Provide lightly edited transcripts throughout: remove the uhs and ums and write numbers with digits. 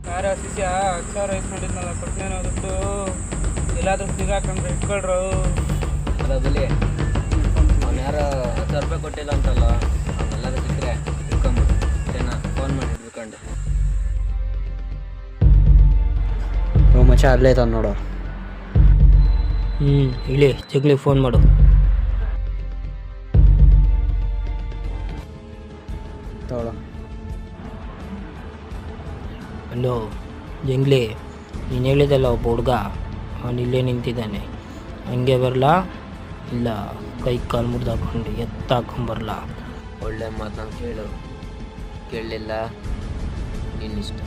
ಯಾರ ಶಿಷ್ಯ 10,000 ಇಸ್ಕೊಂಡಿದ್ನಲ್ಲ ಕೊಟ್ಟನೇನೋ ದುಡ್ಡು ಎಲ್ಲಾದ್ರೂ ಸಿಗಾಕಂದ್ರೆ ಇಟ್ಕೊಳ್ರು. ಅದಲ್ಲಿ ಅವ್ನು ಯಾರೋ 10,000 ರೂಪಾಯಿ ಕೊಟ್ಟಿಲ್ಲ ಅಂತಲ್ಲ, ಅವನ್ನೆಲ್ಲರೂ ಸಿಕ್ಕರೆ ಇಟ್ಕೊಂಬಿಡು. ಸರಿನಾ? ಫೋನ್ ಮಾಡಿ ಇಟ್ಕೊಂಡು ಮಚ್ಚ ಅಲ್ಲೇ ತಾನು ನೋಡು. ಇಲ್ಲಿ ಜಗ್ಲಿ ಫೋನ್ ಮಾಡು. ತಗೊಳ್ಳೋ. ಹಲೋ ಜಂಗ್ಲಿ, ನೀನು ಹೇಳಿದಲ್ಲ ಒಬ್ಬ ಹುಡುಗ, ಅವನು ಇಲ್ಲೇ ನಿಂತಿದ್ದಾನೆ. ಹಂಗೆ ಬರಲಾ ಇಲ್ಲ ಕೈ ಕಾಲು ಮುರಿದಾಕೊಂಡು ಎತ್ತಾಕೊಂಬರಲ್ಲ? ಒಳ್ಳೆ ಮಾತನ್ನು ಕೇಳು. ಕೇಳಲಿಲ್ಲ ನಿನ್ನಿಷ್ಟ.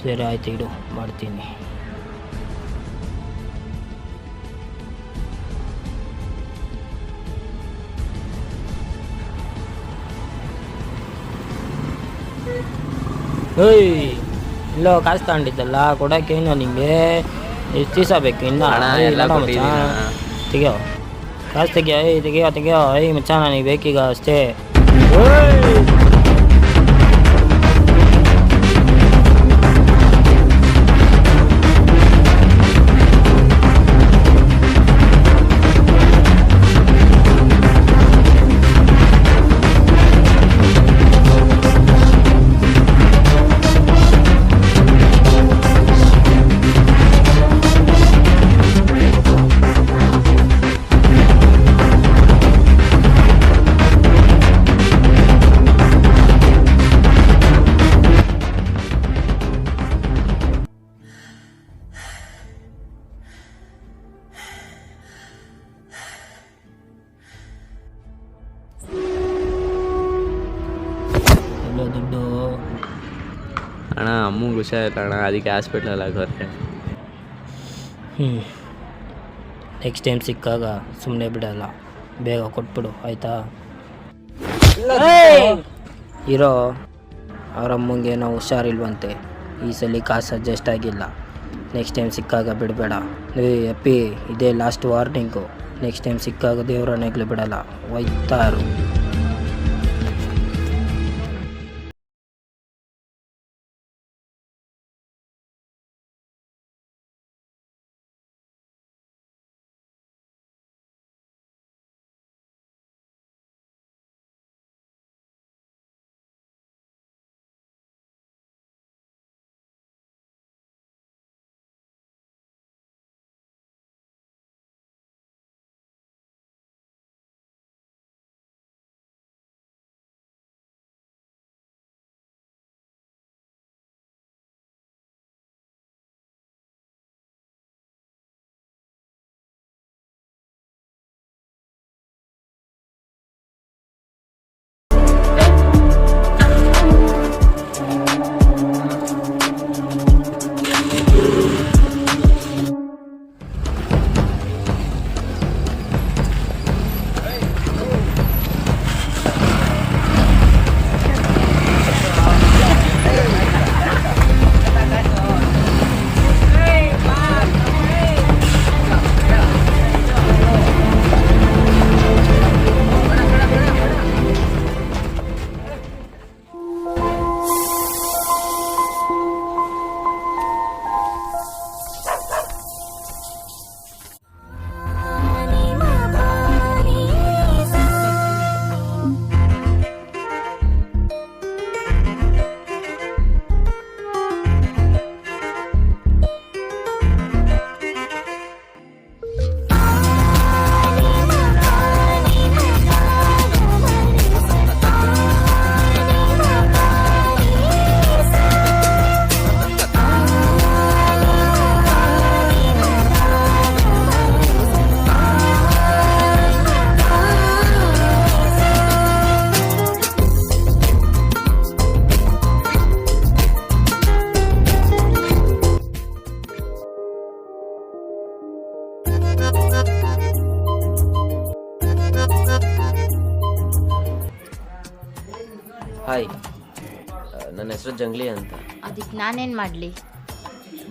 ಸರಿ ಆಯ್ತು, ಇಡು, ಮಾಡ್ತೀನಿ. ಏಯ್ ಇಲ್ಲೋ ಕಾಸು ತಗೊಂಡಿದ್ದಲ್ಲ ಕೊಡೋಕ್ಕೇನೋ ನಿಂಗೆ ಎಷ್ಟು ದಿವಸ ಬೇಕು ಇನ್ನು? ತೆಗಿಯೋ ಕಾಸು ತೆಗಿಯೋ, ತೆಗಿಯೋ ತೆಗಿಯೋ. ಮಚ್ಚ ನನಗೆ ಬೇಕೀಗ ಅಷ್ಟೇ. ದುಡ್ಡು ಅಣ್ಣ ಅಮ್ಮಂಗೆ ಹುಷಾರಿಲ್ಲ ಅಣ್ಣ, ಅದಕ್ಕೆ ಹಾಸ್ಪಿಟ್ಲಲ್ಲಿ ಹಾಕೋರೆ. ನೆಕ್ಸ್ಟ್ ಟೈಮ್ ಸಿಕ್ಕಾಗ ಸುಮ್ಮನೆ ಬಿಡಲ್ಲ, ಬೇಗ ಕೊಟ್ಬಿಡು ಆಯಿತಾ? ಇರೋ ಅವರಮ್ಮಂಗೆ ಏನೋ ಹುಷಾರಿಲ್ವಂತೆ, ಈ ಸಲ ಕಾಸು ಅಡ್ಜಸ್ಟ್ ಆಗಿಲ್ಲ. ನೆಕ್ಸ್ಟ್ ಟೈಮ್ ಸಿಕ್ಕಾಗ ಬಿಡಬೇಡ. ಅಪ್ಪಿ, ಇದೇ ಲಾಸ್ಟ್ ವಾರ್ನಿಂಗು. ನೆಕ್ಸ್ಟ್ ಟೈಮ್ ಸಿಕ್ಕಾಗ ದೇವ್ರ ನೆಗ್ಲು ಬಿಡಲ್ಲ, ಒಯ್ತಾರು. ಹಾಯ್, ನನ್ನ ಹೆಸರು ಜಂಗ್ಲಿ ಅಂತ. ಅದಕ್ಕೆ ನಾನೇನು ಮಾಡಲಿ?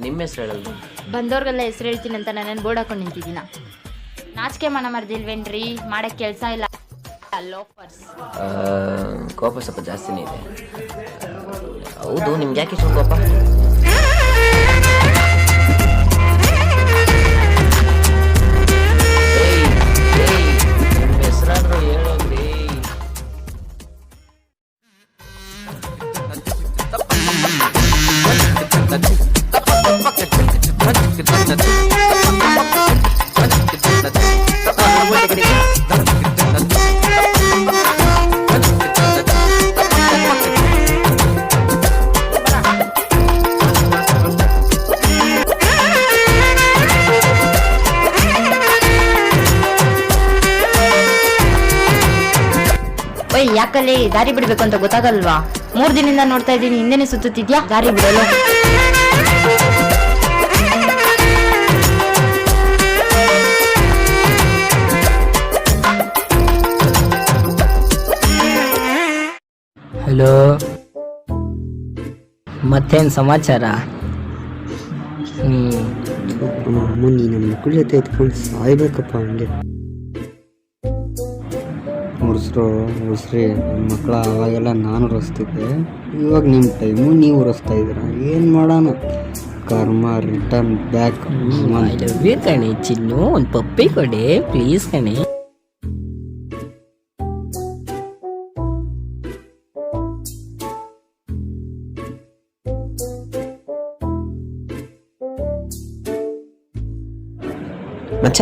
ನಿಮ್ಮ ಹೆಸರು ಹೇಳಲ್ರಿ? ಬಂದವ್ರಿಗೆಲ್ಲ ಹೆಸರು ಹೇಳ್ತೀನಿ ಅಂತ ನಾನು ಬೋರ್ಡ್ ಹಾಕೊಂಡು ನಿಂತಿದ್ದೀನ. ನಾಚಿಕೆ ಮನ ಮರ್ದಿಲ್ವೇನ್ರಿ? ಮಾಡೋಕ್ಕೆ ಕೆಲಸ ಇಲ್ಲ. ಲೋಫರ್ಸ್. ಕೋಪ ಸ್ವಲ್ಪ ಜಾಸ್ತಿನೇ ಇದೆ. ಹೌದು, ನಿಮ್ಗೆ ಯಾಕೆ ಇಷ್ಟೊಂದು ಕೋಪ? ನಿಮ್ಮ ಹೆಸರಾದ್ರೂ ಹೇಳೋಗ್ರಿ. ಓಯ್, ಯಾಕಲ್ಲಿ ದಾರಿ ಬಿಡ್ಬೇಕು ಅಂತ ಗೊತ್ತಾಗಲ್ವಾ? 3 ದಿನದಿಂದ ನೋಡ್ತಾ ಇದ್ದೀನಿ, ಹಿಂದೆನೆ ಸುತ್ತುತ್ತಿದ್ಯಾ. ದಾರಿ ಬಿಡಲು ಹಲೋ, ಮತ್ತೇನು ಸಮಾಚಾರ? ಅಮ್ಮ ನೀನು ಮಕ್ಕಳ ಜೊತೆ ಎತ್ಕೊಂಡು ಸಾಯ್ಬೇಕಪ್ಪ ಹಂಗೆ. ಉರ್ಸ್ರಿ ಮಕ್ಕಳ ಅವಾಗೆಲ್ಲ ನಾನು ಉರಿಸ್ತಿದ್ದೆ, ಇವಾಗ ನಿಮ್ಮ ಟೈಮು ನೀವು ಉರಿಸ್ತಾ ಇದ್ದೀರ. ಏನು ಮಾಡೋಣ? ಕರ್ಮ ರಿಟರ್ನ್ ಬ್ಯಾಕ್. ಕಣೆ ಚಿನ್ನು, ಒಂದು ಪಪ್ಪಿ ಕೊಡೆ ಪ್ಲೀಸ್ ಕಣೆ. ಮಚ್ಚ,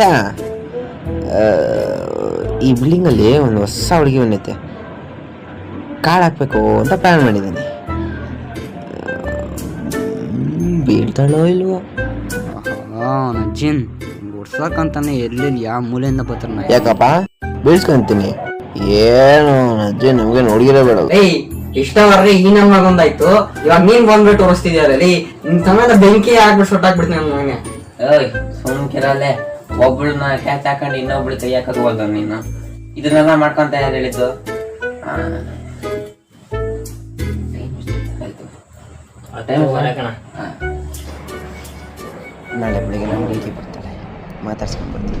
ಈ ಬಿಲ್ಡಿಂಗಲ್ಲಿ ಒಂದು ಹೊಸ ಹುಡುಗಿ ಬಂದೈತೆ, ಕಾಳು ಹಾಕ್ಬೇಕು ಅಂತ ಪ್ಲ್ಯಾನ್ ಮಾಡಿದ್ದೀನಿ. ಬೀಳ್ತಾಳೋ ಇಲ್ವೋ? ನಜ್ಜಿನ್ ಉರ್ಸಕ್ಕಂತಾನೆ ಎಲ್ಲಿ ಯಾವ ಮೂಲೆಯಿಂದ ಬರ್ತಾರ. ಯಾಕಪ್ಪ ಬೀಳ್ಸ್ಕೊಂತೀನಿ? ಏನು ಅಜ್ಜಿ ನಮ್ಗೆ ನೋಡಿರೇ ಬೇಡ. ಇಷ್ಟ ಬರ್ರಿ, ಈ ನಮ್ಮ ಮಗೊಂದಾಯ್ತು, ಇವಾಗ ನೀನ್ ಬಂದ್ಬಿಟ್ಟು ತೋರಿಸ್ತಿದ್ಯಾರಲ್ಲಿ, ನಿನ್ ಸಮಯದ ಬೆಂಕಿ ಹಾಕ್ಬಿಟ್ಟು ಸುಟ್ಟಾಕ್ಬಿಡ್ತೀನಿ ನನಗೆ. ಸುಮ್ಕಿರಲ್ಲೇ, ಒಬ್ಬಳನ್ನ ಕ್ಯಾಚ್ ಹಾಕೊಂಡು ಇನ್ನೊಬ್ಳು ಕೈ ಹಾಕೋದು ನೀನು. ಇದನ್ನೆಲ್ಲ ಮಾಡ್ಕೊಂತ ಯಾರು ಹೇಳಿದ್ದು? ನಾಳೆ ಬೆಳಿಗ್ಗೆ ನಮ್ಮ ಹುಡುಗಿ ಬರ್ತಾಳೆ, ಮಾತಾಡ್ಸ್ಕೊಂಡು ಬರ್ತೀನಿ.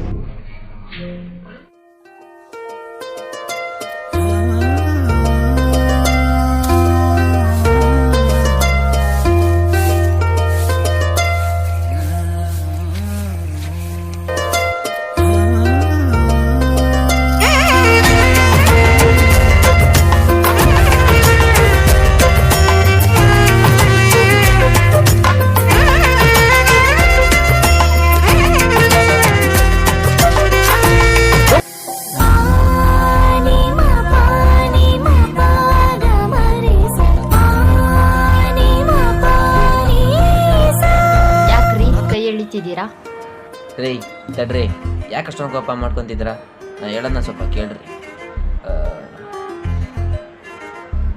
ರೀ ತಡ್ರಿ, ಯಾಕೆ ಅಷ್ಟೊಂದು ಕೋಪ ಮಾಡ್ಕೊತಿದ್ರ? ನಾ ಹೇಳೋದನ್ನ ಸ್ವಲ್ಪ ಕೇಳ್ರಿ.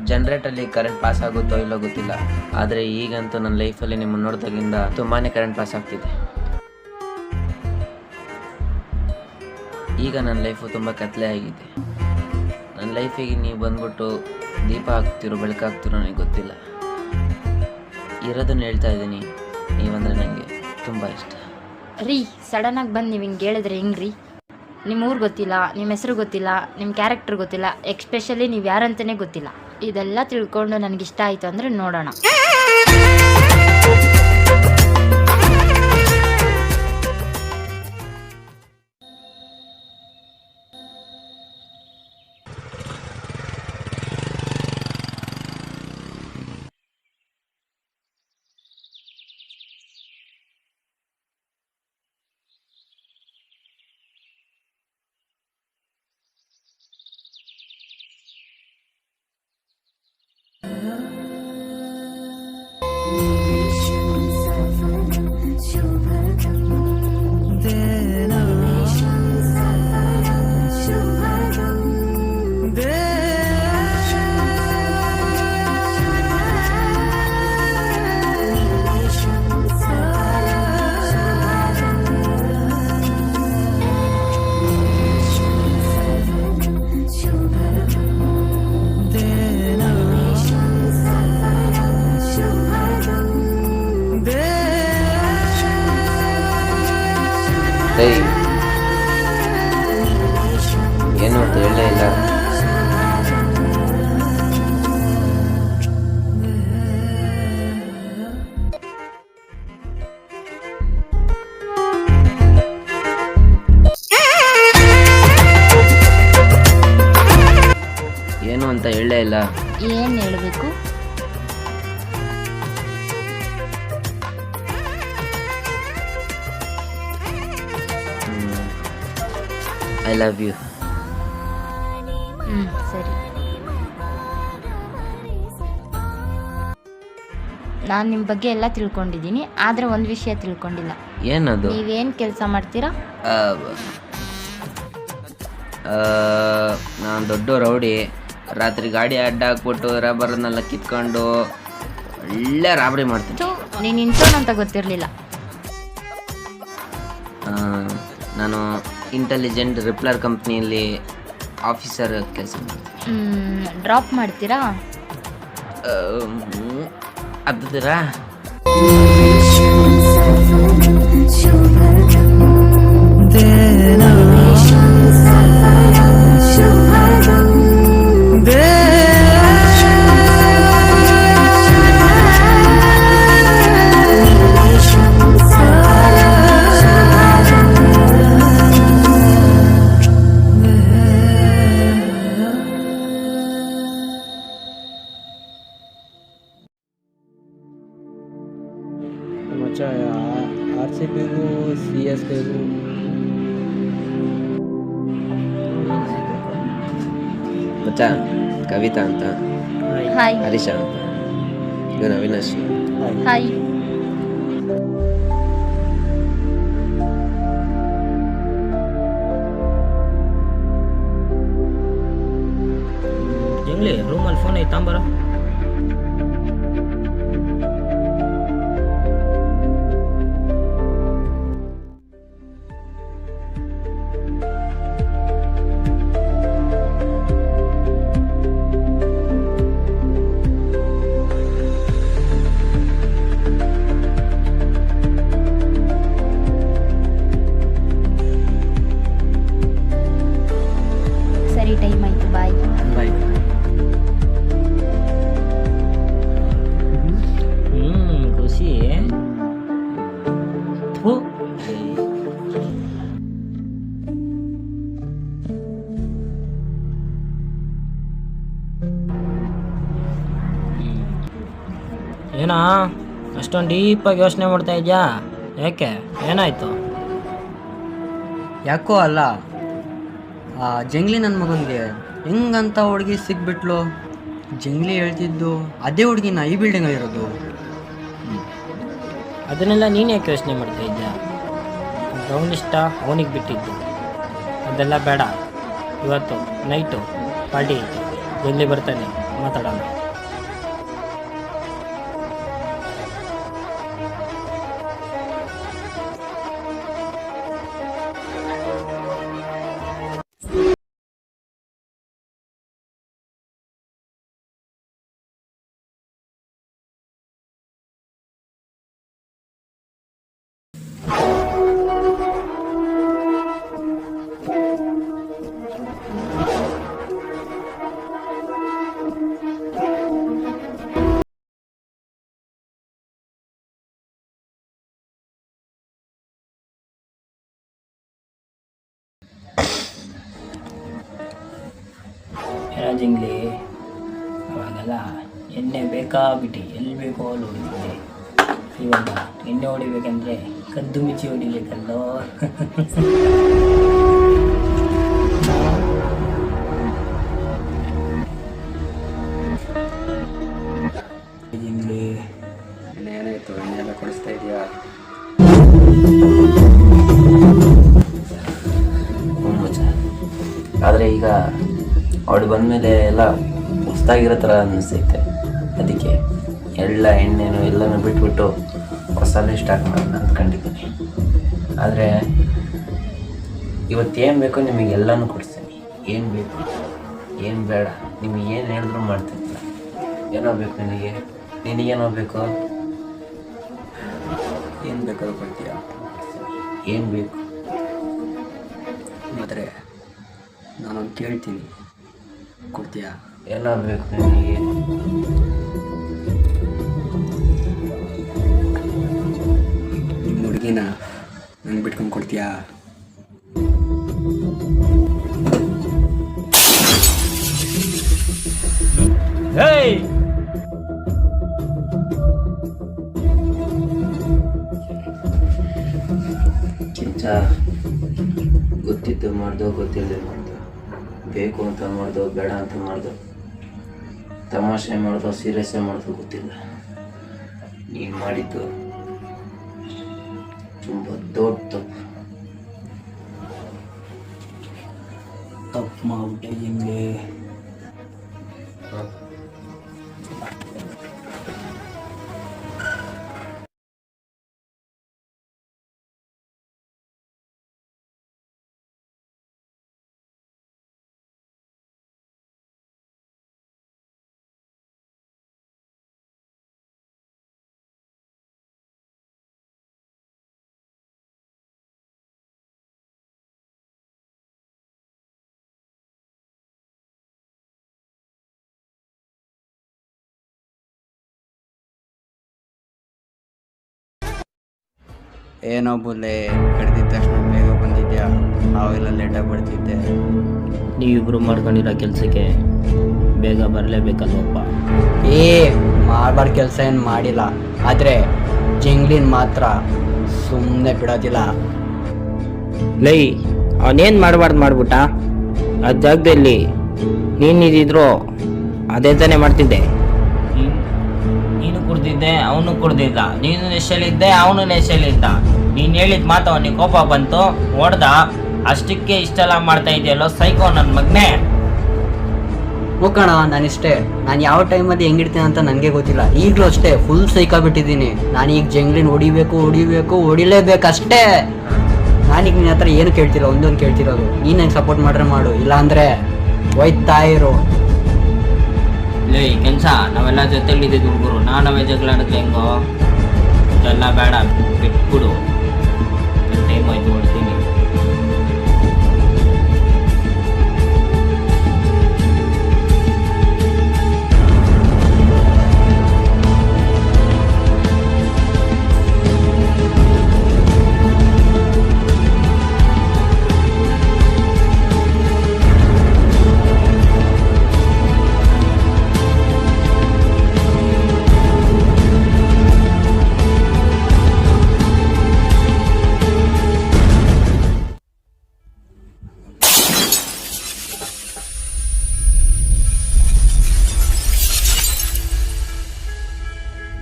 ಜನ್ರೇಟಲ್ಲಿ ಕರೆಂಟ್ ಪಾಸ್ ಆಗುತ್ತೋ ಇಲ್ಲೋ ಗೊತ್ತಿಲ್ಲ, ಆದರೆ ಈಗಂತೂ ನನ್ನ ಲೈಫಲ್ಲಿ ನಿಮ್ಮನ್ನು ನೋಡಿದಾಗಿಂದ ತುಂಬಾ ಕರೆಂಟ್ ಪಾಸ್ ಆಗ್ತಿದೆ. ಈಗ ನನ್ನ ಲೈಫು ತುಂಬ ಕತ್ಲೆ ಆಗಿದೆ. ನನ್ನ ಲೈಫಿಗೆ ನೀವು ಬಂದ್ಬಿಟ್ಟು ದೀಪ ಹಾಕ್ತಿರೋ ಬೆಳಕಾಗ್ತಿರೋ ನನಗೆ ಗೊತ್ತಿಲ್ಲ. ಇರೋದನ್ನ ಹೇಳ್ತಾ ಇದ್ದೀನಿ, ನೀವಂದರೆ ನನಗೆ ತುಂಬ ಇಷ್ಟ. ರೀ, ಸಡನ್ನಾಗಿ ಬಂದು ನೀವು ಹಿಂಗೆ ಹೇಳಿದ್ರೆ ಹೆಂಗ್ರಿ? ನಿಮ್ಮ ಊರು ಗೊತ್ತಿಲ್ಲ, ನಿಮ್ಮ ಹೆಸರು ಗೊತ್ತಿಲ್ಲ, ನಿಮ್ಮ ಕ್ಯಾರೆಕ್ಟರ್ ಗೊತ್ತಿಲ್ಲ, ಎಕ್ಸ್ಪೆಷಲಿ ನೀವು ಯಾರಂತಲೇ ಗೊತ್ತಿಲ್ಲ. ಇದೆಲ್ಲ ತಿಳ್ಕೊಂಡು ನನಗಿಷ್ಟ ಆಯಿತು ಅಂದರೆ ನೋಡೋಣ. ಏನು ಅಂತ ಹೇಳಲೇ ಇಲ್ಲ. ಏನು ಹೇಳಬೇಕು? I love you. ಸರಿ. ನಾನು ನಿಮ್ಮ ಬಗ್ಗೆ ಎಲ್ಲ ತಿಳ್ಕೊಂಡಿದ್ದೀನಿ, ಆದರೆ ಒಂದು ವಿಷಯ ತಿಳ್ಕೊಂಡಿಲ್ಲ. ಏನದು? ನೀವೇನು ಕೆಲಸ ಮಾಡ್ತೀರಾ? ನಾನು ದೊಡ್ಡ ರೌಡಿ. ರಾತ್ರಿ ಗಾಡಿ ಅಡ್ಡ ಹಾಕ್ಬಿಟ್ಟು ರಬ್ಬರ್ನೆಲ್ಲ ಕಿತ್ಕೊಂಡು ಒಳ್ಳೆ ರಾಬರಿ ಮಾಡ್ತೀನಿ. ನೀನು ಇಂಥವ್ನು ಅಂತ ಗೊತ್ತಿರಲಿಲ್ಲ. ನಾನು ಇಂಟೆಲಿಜೆಂಟ್ ರಿಪ್ಲರ್ ಕಂಪ್ನಿಯಲ್ಲಿ ಆಫೀಸರ್ ಕೆಲಸ ಮಾಡ್ತೀನಿ. ಡ್ರಾಪ್ ಮಾಡ್ತೀರಾ? ಅದ್ದಿರಾ? ಮಚ್ಚ RCBಗೂ CSKಗೂ ಮಚ್ಚ ಕವಿತಾ ಅಂತ, ಹಾಯ್. ಹರೀಶ ಅಂತ, ಇವನು ಅವಿನಾಶ್. ಹಾಯ್. ಜಂಗ್ಲಿ ರೂಮಲ್ಲಿ ಫೋನ್ ಐತೆ ತಾಂಬರ. ಸರಿ, ಟೈಮ್ ಆಯಿತು. ಬಾಯ್. ಖುಷಿ. ಥು. ಏನಾ ಅಷ್ಟೊಂದು ಡೀಪಾಗಿ ಯೋಚನೆ ಮಾಡ್ತಾ ಇದ್ಯಾ? ಯಾಕೆ, ಏನಾಯ್ತು? ಯಾಕೋ ಅಲ್ಲ, ಆ ಜಂಗ್ಲಿ ನನ್ನ ಮಗನಿಗೆ ಹೆಂಗಂತ ಹುಡುಗಿ ಸಿಕ್ಬಿಟ್ಲು. ಜಂಗ್ಲಿ ಹೇಳ್ತಿದ್ದು ಅದೇ ಹುಡುಗಿನ ಈ ಬಿಲ್ಡಿಂಗಲ್ಲಿರೋದು. ಅದನ್ನೆಲ್ಲ ನೀನು ಯಾಕೆ ಯೋಚನೆ ಮಾಡ್ತಾ ಇದ್ಯಾ? ಅವನಿಷ್ಟ ಅವನಿಗೆ ಬಿಟ್ಟಿದ್ದು, ಅದೆಲ್ಲ ಬೇಡ. ಇವತ್ತು ನೈಟು ಪಾರ್ಟಿ ಐತೆ, ಜಲ್ದಿ ಬರ್ತಾನೆ, ಮಾತಾಡೋಣ. ಜಂಗ್ಲಿ, ಅವಾಗೆಲ್ಲ ಎಣ್ಣೆ ಬೇಕಾಗ್ಬಿಟ್ಟು ಎಲ್ಲಿ ಬೇಕೋ ಅಲ್ಲಿ ಹೊಡಿತಿದ್ದೆ. ಇವಾಗ ಎಣ್ಣೆ ಹೊಡಿಬೇಕಂದ್ರೆ ಕದ್ದು ಮಿಚ್ಚಿ ಹೊಡಿಬೇಕಲ್ಲೋ. ಜಂಗ್ಲಿ, ಏನಾಯ್ತು? ಎಣ್ಣೆಲ್ಲ ಕೊಡಿಸ್ತಾ ಇದೆಯಾ? ಆದರೆ ಈಗ ಅವಳು ಬಂದಮೇಲೆ ಎಲ್ಲ ಹೊಸ್ದಾಗಿರೋ ಥರ ಅನ್ನಿಸ್ತೈತೆ. ಅದಕ್ಕೆ ಎಲ್ಲ ಎಣ್ಣೆನು ಎಲ್ಲನೂ ಬಿಟ್ಬಿಟ್ಟು ಹೊಸನೇ ಸ್ಟಾರ್ಟ್ ಮಾಡೋಣ ಅಂದ್ಕೊಂಡಿದ್ದೀನಿ. ಆದರೆ ಇವತ್ತೇನು ಬೇಕೋ ನಿಮಗೆಲ್ಲನೂ ಕೊಡಿಸ್ತೀನಿ. ಏನು ಬೇಕು ಏನು ಬೇಡ ನಿಮಗೆ ಏನು ಹೇಳಿದ್ರು ಮಾಡ್ತಿರ್ತೀರ. ಏನೋ ಬೇಕು ನಿನಗೇನೋ ಬೇಕು? ಏನು ಬೇಕಾದ್ರೂ ಕೊಡ್ತೀಯಾ? ಏನು ಬೇಕು? ಆದರೆ ನಾನೊಂದು ಕೇಳ್ತೀನಿ, ಕೊಡ್ತೀಯಾ? ಏನೋ ಬೇಕು ನಿನಗೆ? ನಿಮ್ಮ ಹುಡುಗಿನ ನನಗೆ ಬಿಟ್ಕೊಂಡು ಕೊಡ್ತೀಯಾ? ಹೇಯ್ ಕಿಂಚ ಗೊತ್ತಿದ್ದು ಮಾಡ್ದೋ ಗೊತ್ತಿಲ್ಲದೆ ಮಾಡ್ದೋ, ಬೇಕು ಅಂತ ಮಾಡ್ದೋ ಬೇಡ ಅಂತ ಮಾಡ್ದೋ, ತಮಾಷೆ ಮಾಡ್ದೋ ಸೀರಿಯಸ್ಸೇ ಮಾಡ್ದೋ ಗೊತ್ತಿಲ್ಲ. ನೀನು ಮಾಡಿದ್ದು ತುಂಬ ದೊಡ್ಡ ತಪ್ಪು ಮಾಡ್ಬಿಟ್ಟೆ ಹಿಂಗೆ. ಏನೋ ಬುಲ್ಲೆ ಕಡ್ದಿದ ತಕ್ಷಣ ಬೇಗ ಬಂದಿದ್ಯಾ, ಅವೆಲ್ಲ ಲೇಟಾಗಿ ಬರ್ತಿದ್ದೆ. ನೀವಿಬ್ರು ಮಾಡ್ಕೊಂಡಿರೋ ಕೆಲಸಕ್ಕೆ ಬೇಗ ಬರಲೇಬೇಕಲ್ವಪ್ಪ. ಮಾಡಬಾರ್ದು ಕೆಲಸ ಏನು ಮಾಡಿಲ್ಲ, ಆದರೆ ಜಂಗ್ಲಿನ್ ಮಾತ್ರ ಸುಮ್ಮನೆ ಬಿಡೋದಿಲ್ಲ. ಲೈ ಅವನೇನು ಮಾಡಬಾರ್ದು ಮಾಡ್ಬಿಟ್ಟ. ಆ ಜಾಗದಲ್ಲಿ ನೀನಿದ್ರು ಅದೇ ತಾನೇ ಮಾಡ್ತಿದ್ದೆ. ನೀನು ಕುಡ್ದಿದ್ದೆ, ಅವನು ಕುಡ್ದಿದ್ದ. ನೀನು ನೆಶಲಿದ್ದೆ, ಅವನು ನೆಶಲಿದ್ದ. ನೀನು ಹೇಳಿದ ಮಾತು ಅವನಿಗೆ ಕೋಪ ಬಂತು, ಹೊಡ್ದ. ಅಷ್ಟಕ್ಕೆ ಇಷ್ಟೆಲ್ಲ ಮಾಡ್ತಾ ಇದೆಯಲ್ಲೋ ಸೈಕೋ ನನ್ನ ಮಗನೇ. ಹೋಗೋಣ, ನಾನಿಷ್ಟೇ. ನಾನು ಯಾವ ಟೈಮಲ್ಲಿ ಹೆಂಗಿಡ್ತೀನಿ ಅಂತ ನನಗೆ ಗೊತ್ತಿಲ್ಲ. ಈಗಲೂ ಅಷ್ಟೇ ಫುಲ್ ಸೈಕಾಗ್ಬಿಟ್ಟಿದ್ದೀನಿ. ನಾನೀಗ ಜಂಗ್ಲಿನ್ ಹೊಡಿಲೇಬೇಕು ಅಷ್ಟೇ. ನಾನೀಗ ನಿನ್ನ ಹತ್ರ ಏನು ಕೇಳ್ತಿಲ್ಲ, ಒಂದೊಂದು ಕೇಳ್ತಿರೋದು ನೀನು ನಂಗೆ ಸಪೋರ್ಟ್ ಮಾಡ್ರೆ ಮಾಡು, ಇಲ್ಲ ಅಂದರೆ ಹೋಯ್ತಾ ಇರು. ಲೇ ಕೆಲಸ ನಾವೆಲ್ಲ ಜೊತೆಲಿದ್ದಿದ್ದು ಹುಡುಗರು, ನಾವೇ ಜಗಳ ಆಡಿದ್ರೆ ಹೆಂಗೋ? ಇದೆಲ್ಲ ಬೇಡ, ಬಿಟ್ಬಿಡು. ಟೈಮ್ ಆಯ್ತು, ಹೊಡ್ತೀನಿ.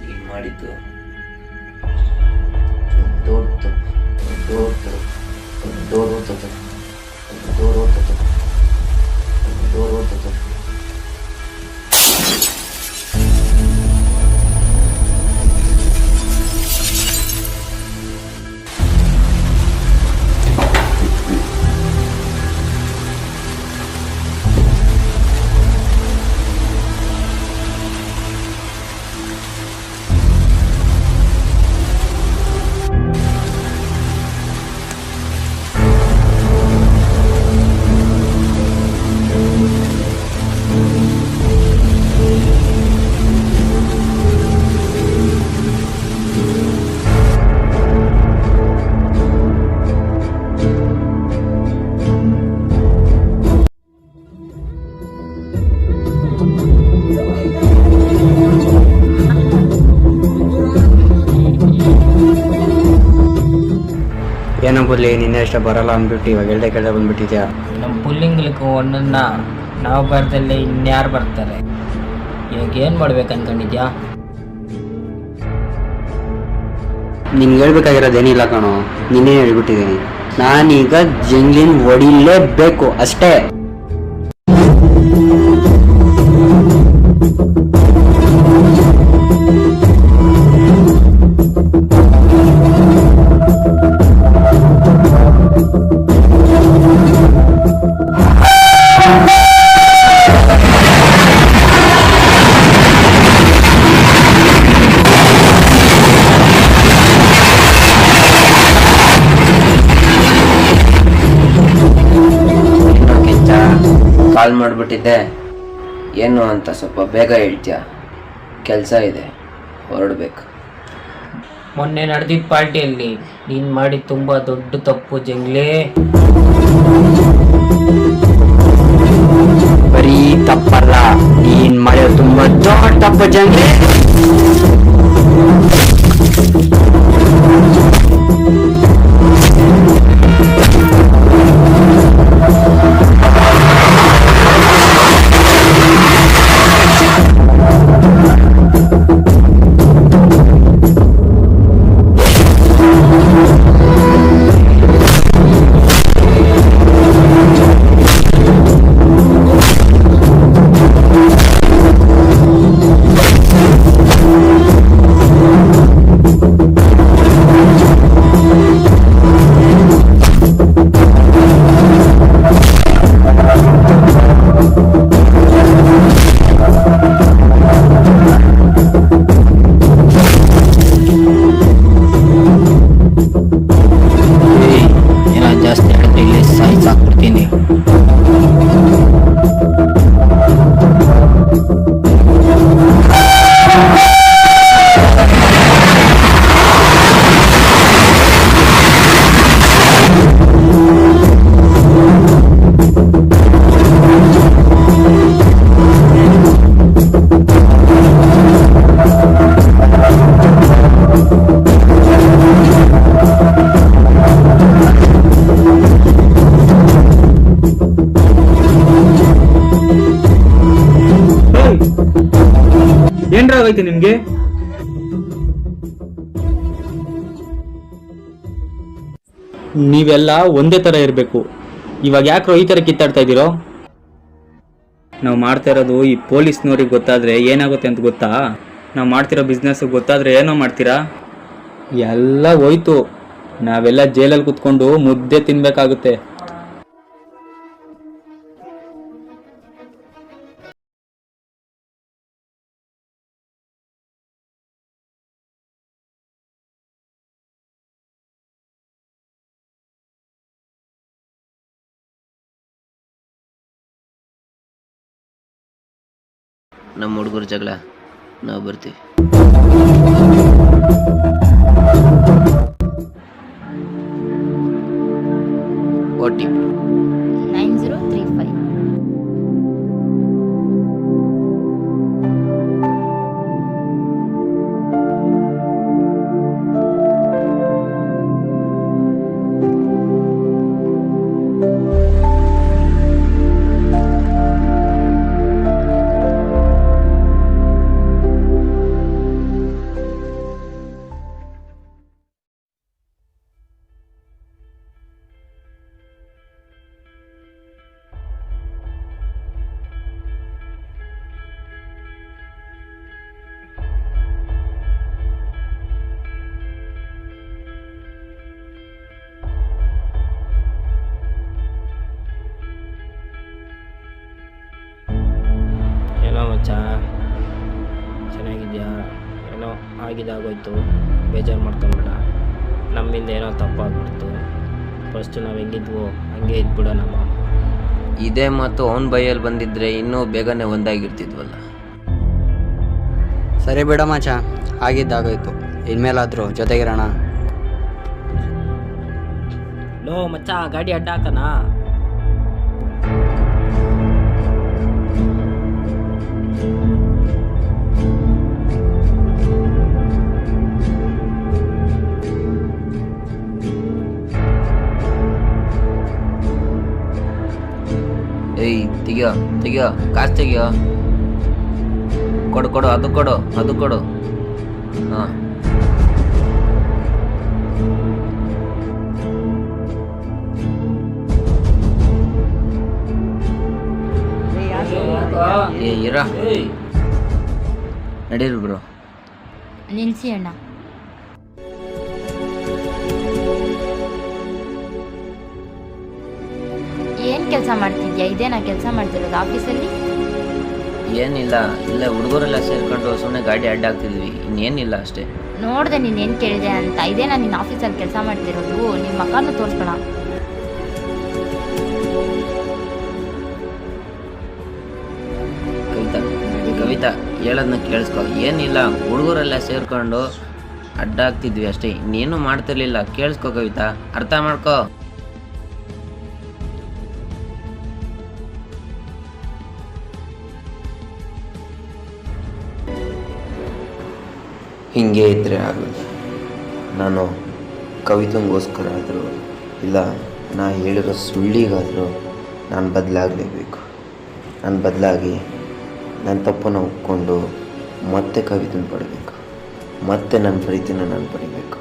ನೀನು ಮಾಡಿದ್ದು ದೊಡ್ಡ ದೊಡ್ಡ ದೊಡ್ಡ ಏನೋ ಬುಲ್ಲಿ, ನಿನ್ನೆ ಅಷ್ಟೇ ಬರಲ್ಲ ಅಂದ್ಬಿಟ್ಟು ಇವಾಗ ಎಳ್ಳೆ ಕೆಳಗೆ ಬಂದ್ಬಿಟ್ಟಿದ್ಯಾ. ನಮ್ಮ ಪುಲ್ಲಿಂಗ್ಲಿಕ್ಕೆ ಒಂದನ್ನ ನಾವು ಬರ್ದಲ್ಲೇ ಇನ್ಯಾರು ಬರ್ತಾರೆ? ಇವಾಗ ಏನು ಮಾಡ್ಬೇಕು ಅನ್ಕೊಂಡಿದ್ಯಾ? ನಿನ್ಗೆ ಹೇಳ್ಬೇಕಾಗಿರೋದೇನಿಲ್ಲ ಕಣೋ, ನಿನ್ನೆ ಹೇಳ್ಬಿಟ್ಟಿದ್ದೀನಿ. ನಾನೀಗ ಜಂಗ್ಲಿನ್ ಹೊಡಿಲೇಬೇಕು ಅಷ್ಟೇ. ಕಾಲ್ ಮಾಡಿಬಿಟ್ಟಿದ್ದೆ, ಏನು ಅಂತ ಸ್ವಲ್ಪ ಬೇಗ ಹೇಳ್ತೀಯ? ಕೆಲಸ ಇದೆ, ಹೊರಡ್ಬೇಕು. ಮೊನ್ನೆ ನಡೆದಿದ್ದ ಪಾರ್ಟಿಯಲ್ಲಿ ನೀನು ಮಾಡಿದ ತುಂಬ ದೊಡ್ಡ ತಪ್ಪು ಜಂಗ್ಲೇ. ಬರೀ ತಪ್ಪಲ್ಲ, ನೀನ್ ಮಾಡಿರೋ ತುಂಬಾ ದೊಡ್ಡ ತಪ್ಪು ಜಂಗ್ಲಿ. ಏನೋ ಜಾಸ್ತಿ ಹೇಳಿದ್ರೆ ಇಲ್ಲಿ ಸಾಯ್ಸಾಕ್ಬಿಡ್ತೀನಿ. ಏನ್ರಾಗೈತೆ ನಿಮ್ಗೆ? ನೀವೆಲ್ಲ ಒಂದೇ ತರ ಇರಬೇಕು. ಇವಾಗ ಯಾಕ್ರೋ ಈ ತರ ಕಿತ್ತಾಡ್ತಾ ಇದ್ದೀರೋ? ನಾವು ಮಾಡ್ತಾ ಇರೋದು ಈ ಪೊಲೀಸ್ನವ್ರಿಗೆ ಗೊತ್ತಾದ್ರೆ ಏನಾಗುತ್ತೆ ಅಂತ ಗೊತ್ತಾ? ನಾವು ಮಾಡ್ತಿರೋ ಬಿಸ್ನೆಸ್ ಗೊತ್ತಾದ್ರೆ ಏನೋ ಮಾಡ್ತೀರಾ? ಎಲ್ಲ ಹೋಯ್ತು. ನಾವೆಲ್ಲ ಜೈಲಲ್ಲಿ ಕುತ್ಕೊಂಡು ಮುದ್ದೆ ತಿನ್ಬೇಕಾಗುತ್ತೆ. ನಮ್ಮ ಹುಡುಗರ ಜಗಳ ನಾವು ಬರ್ತೀವಿ. OTP 9035. ಏನೋ ಮಚ್ಚ, ಚೆನ್ನಾಗಿದ್ಯಾ? ಏನೋ ಆಗಿದಾಗೋಯ್ತು, ಬೇಜಾರು ಮಾಡ್ಕೊಂಬೇಡ. ನಮ್ಮಿಂದ ಏನೋ ತಪ್ಪಾಗ್ಬಿಡ್ತು. ಫಸ್ಟು ನಾವು ಹೆಂಗಿದ್ವು ಹಂಗೆ ಇದ್ಬಿಡೋಣ ನಮ್ಮ. ಇದೇ ಮಾತು ಅವನ ಬೈಯಲ್ಲಿ ಬಂದಿದ್ರೆ ಇನ್ನೂ ಬೇಗನೆ ಒಂದಾಗಿರ್ತಿದ್ವಲ್ಲ. ಸರಿ ಬಿಡ ಮಚ್ಚ, ಆಗಿದ್ದಾಗೋಯ್ತು. ಇನ್ಮೇಲಾದರೂ ಜೊತೆಗಿರೋಣ. ಲೋ ಮಚ್ಚ, ಗಾಡಿ ಅಡ್ಡ ಹಾಕನಾ? ಏಯ್ ತೆಗಿಯೋ ಕಾಸು ತೆಗಿಯೋ. ಕೊಡು ಅದು ಕೊಡು. ಹಾಂ, ಇರ ನಡೀರಿ ಬ್ರೋ. ನಿಲ್ಸಿ ಅಣ್ಣ. ಏನ್ ಕೆಲಸ ಮಾಡ್ತಿದ್ಯಾ? ಇದೇನಾ ಕೆಲಸ ಮಾಡ್ತಿರೋದು ಆಫೀಸಲ್ಲಿ? ಏನಿಲ್ಲ, ಇಲ್ಲ ಹುಡುಗರೆಲ್ಲ ಸೇರ್ಕೊಂಡು ಸುಮ್ಮನೆ ಗಾಡಿ ಅಡ್ಡ ಹಾಕ್ತಿದ್ವಿ, ಇನ್ನೇನಿಲ್ಲ ಅಷ್ಟೇ. ನೋಡ್ದೆ ನೀನ್ ಏನ್ ಕೇಳಿದೆ ಅಂತ. ಇದೇನಾ ನಿನ್ನ ಆಫೀಸಲ್ಲಿ ಕೆಲಸ ಮಾಡ್ತಿರೋದು? ನಿಮ್ಮ ಮಕ್ಕಳನ್ನು ತೋರಿಸ್ಬೇಡ. ಕವಿತಾ ಹೇಳೋದನ್ನ ಕೇಳಿಸ್ಕೊ. ಏನಿಲ್ಲ, ಹುಡುಗರೆಲ್ಲ ಸೇರ್ಕೊಂಡು ಅಡ್ಡ ಹಾಕ್ತಿದ್ವಿ ಅಷ್ಟೇ, ಇನ್ನೇನು ಮಾಡ್ತಿರ್ಲಿಲ್ಲ. ಕೇಳಿಸ್ಕೊ ಕವಿತಾ, ಅರ್ಥ ಮಾಡ್ಕೊ. ಹೀಗೆ ಇದ್ದರೆ ಆಗಲ್ಲ. ನಾನು ಕವಿತಂಗೋಸ್ಕರ ಆದರೂ ಇಲ್ಲ ನಾ ಹೇಳಿರೋ ಸುಳ್ಳಿಗಾದರೂ ನಾನು ಬದಲಾಗಲೇಬೇಕು. ನಾನು ಬದಲಾಗಿ ನನ್ನ ತಪ್ಪನ್ನು ಒಪ್ಕೊಂಡು ಮತ್ತೆ ಕವಿತನ ಪಡಬೇಕು, ಮತ್ತೆ ನನ್ನ ಪ್ರೀತಿನ ನಾನು ಪಡಿಬೇಕು.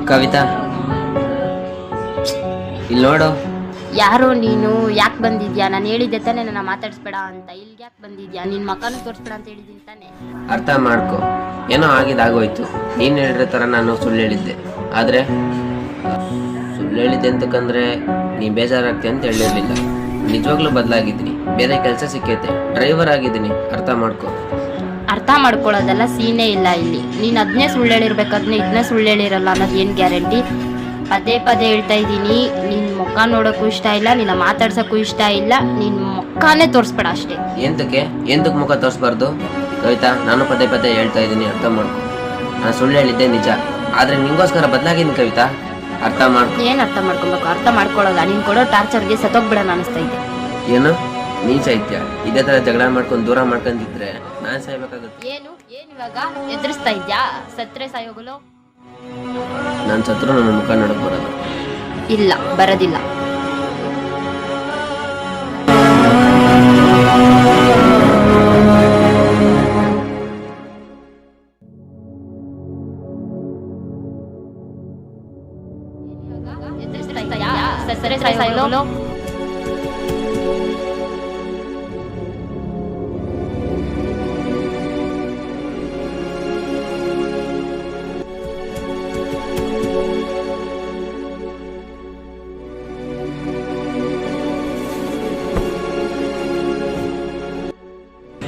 ಕವಿತಾ, ಇಲ್ಲಿ ನೋಡು. ಯಾರೋ ನೀನು, ಯಾಕೆ ಬಂದಿದ್ಯಾ? ನಾನು ಹೇಳಿದ್ದೆ ತಾನೇ ನನ್ನ ಮಾತಾಡಿಸ್ಬೇಡ ಅಂತ. ಇಲ್ಲಿಗೆ ಯಾಕೆ ಬಂದಿದ್ಯಾ? ನಿನ್ನ ಮಕ್ಕನೂ ತೋರಿಸ್ಬೇಡ ಅಂತ ಹೇಳಿದ್ದೀನಿ ತಾನೇ. ಅರ್ಥ ಮಾಡ್ಕೊ, ಏನೋ ಆಗಿದಾಗೋಯ್ತು. ನೀನು ಹೇಳಿರೋ ಥರ ನಾನು ಸುಳ್ಳು ಹೇಳಿದ್ದೆ. ಆದರೆ ಸುಳ್ಳು ಹೇಳಿದ್ದೆ ಅಂತಕ್ಕಂದ್ರೆ ನೀ ಬೇಜಾರಾಗ್ತಿ ಅಂತ ಹೇಳಿರಲಿಲ್ಲ. ನಿಜವಾಗ್ಲೂ ಬದಲಾಗಿದ್ದೀನಿ, ಬೇರೆ ಕೆಲಸ ಸಿಕ್ಕೈತೆ, ಡ್ರೈವರ್ ಆಗಿದ್ದೀನಿ. ಅರ್ಥ ಮಾಡ್ಕೊ. ಅರ್ಥ ಮಾಡ್ಕೊಳ್ಳೋದೆಲ್ಲ ಸೀನೇ ಇಲ್ಲ ಇಲ್ಲಿ. ನೀನು ಅದನ್ನೇ ಸುಳ್ಳು ಹೇಳಿರ್ಬೇಕಾದ್ರೆ ಇದನ್ನೇ ಸುಳ್ಳು ಹೇಳಿರಲ್ಲ ಅನ್ನೋದು ಏನು ಗ್ಯಾರಂಟಿ? ಪದೇ ಪದೇ ಹೇಳ್ತಾ ಇದ್ದೀನಿ, ನಿನ್ನ ಮುಖ ನೋಡೋಕ್ಕೂ ಇಷ್ಟ ಇಲ್ಲ, ನಿನ್ನ ಮಾತಾಡ್ಸೋಕ್ಕೂ ಇಷ್ಟ ಇಲ್ಲ. ನಿನ್ನ ಮುಖನೇ ತೋರಿಸ್ಬೇಡ ಅಷ್ಟೇ. ಎಂತಕ್ಕೆ ಮುಖ ತೋರಿಸ್ಬಾರ್ದು? ಕವಿತಾ, ನಾನು ಪದೇ ಪದೇ ಹೇಳ್ತಾ ಇದ್ದೀನಿ, ಅರ್ಥ ಮಾಡ್ಕೊ. ನಾನು ಸುಳ್ಳು ಹೇಳಿದ್ದೆ ನಿಜ, ಆದರೆ ನಿಂಗೋಸ್ಕರ ಬದಲಾಗಿದ್ದೀನಿ ಕವಿತಾ. ಅರ್ಥ ಮಾಡ್ಕೊ. ಏನು ಅರ್ಥ ಮಾಡ್ಕೊಬೇಕು? ಅರ್ಥ ಮಾಡ್ಕೊಳ್ಳೋಲ್ಲ. ನೀನು ಕೊಡೋ ಟಾರ್ಚರ್ಗೆ ಸತ್ತೋಗ್ಬಿಡೋಣ ಅನಿಸ್ತಾ ಇದೆ. ಏನು ನೀ ಸಾಹಿತ್ಯ ಇದೇ ಥರ ಜಗಳ ಮಾಡ್ಕೊಂಡು ದೂರ ಮಾಡ್ಕೊಂಡಿದ್ರೆ ನಾನು ಸಾಯ್ಬೇಕಾಗುತ್ತೆ. ಏನು ಇವಾಗ ಎದುರಿಸ್ತಾ ಇದ್ಯಾ? ಸತ್ರೆ ಸಾಯೋಗಲು? ನಾನು ಸತ್ರು ನನ್ನ ಮುಖ ನೋಡಕ್ ಬರಲ್ಲ. ಇಲ್ಲ, ಬರೋದಿಲ್ಲ. ಸತ್ರೆ ಸಾಯೋಗಲು?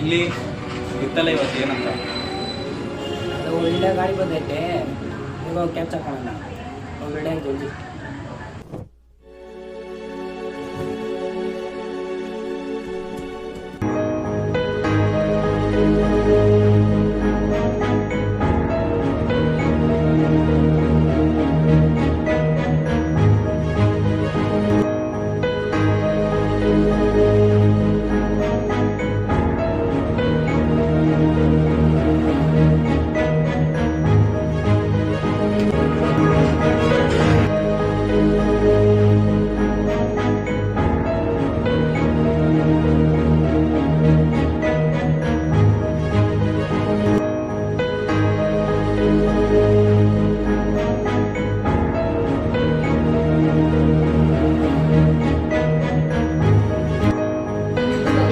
ಇಲ್ಲಿ ಗೊತ್ತಲ್ಲ ಇವತ್ತು ಏನಂತ? ಅದು ಒಳ್ಳೆ ಗಾಡಿ ಬಂದೈತೆ, ಈಗ ಕ್ಯಾಚ್ ಹಾಕೋಣ. ಒಳ್ಳೆ ಜಲ್ದಿ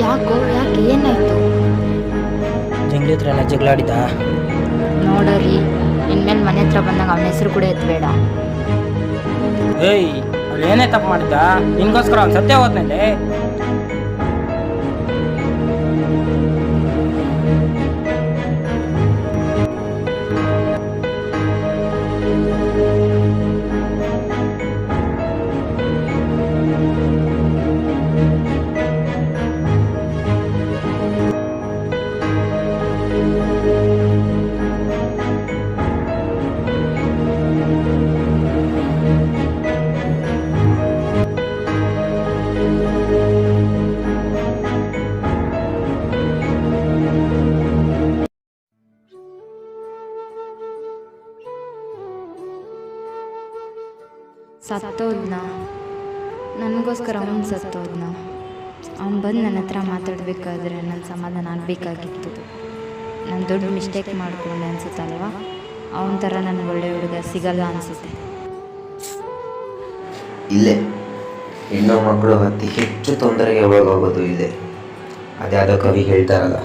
ಯಾಕೆ ಏನಾಯ್ತು? ಜಂಗ್ಲಿ ಹತ್ರ ಎಲ್ಲ ಜಗಳಾಡಿದ ನೋಡರಿ, ಇನ್ಮೇಲೆ ಮನೆ ಹತ್ರ ಬಂದಾಗ ಅವನ ಹೆಸರು ಕೂಡ ಎತ್ತಬೇಡ. ಏಯ್, ಅವ್ರು ಏನೇ ತಪ್ಪು ಮಾಡಿದ್ದ? ನಿನ್ಗೋಸ್ಕರ ಅವ್ನು ಸತ್ಯ ಹೋದ್ಮೇಲೆ ಸತ್ತೋದ್ನ? ನನಗೋಸ್ಕರ ಅವನು ಸತ್ತೋದ್ನ? ಅವ್ನು ಬಂದು ನನ್ನ ಹತ್ರ ಮಾತಾಡಬೇಕಾದ್ರೆ ನನ್ನ ಸಮಾಧಾನ ಆಗಬೇಕಾಗಿತ್ತು. ನಾನು ದೊಡ್ಡ ಮಿಸ್ಟೇಕ್ ಮಾಡಿಕೊಂಡೆ ಅನ್ಸುತ್ತಲ್ವ? ಅವನ ಥರ ನನಗೆ ಒಳ್ಳೆ ಹುಡುಗ ಸಿಗಲ್ಲ ಅನಿಸುತ್ತೆ. ಇಲ್ಲೇ ಹೆಣ್ಣು ಮಕ್ಕಳು ಅತಿ ಹೆಚ್ಚು ತೊಂದರೆಗೆ ಒಳಗಾಗೋದು ಇಲ್ಲೇ. ಅದ್ಯಾವುದೋ ಕವಿ ಹೇಳ್ತಾರಲ್ಲ,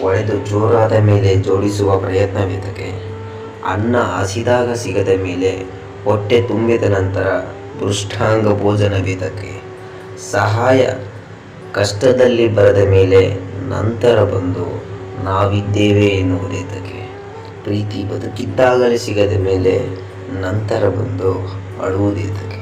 ಒಡೆದು ಜೋರಾದ ಮೇಲೆ ಜೋಡಿಸುವ ಪ್ರಯತ್ನವೇತಕ್ಕೆ? ಅನ್ನ ಹಸಿದಾಗ ಸಿಗದ ಮೇಲೆ ಹೊಟ್ಟೆ ತುಂಬಿದ ನಂತರ ಪೃಷ್ಠಾಂಗ ಭೋಜನವೇತಕ್ಕೆ? ಸಹಾಯ ಕಷ್ಟದಲ್ಲಿ ಬರದ ಮೇಲೆ ನಂತರ ಬಂದು ನಾವಿದ್ದೇವೆ ಎನ್ನುವುದೇತಕ್ಕೆ? ಪ್ರೀತಿ ಬದುಕಿದ್ದಾಗಲೇ ಸಿಗದ ಮೇಲೆ ನಂತರ ಬಂದು ಅಳುವುದೇತಕ್ಕೆ?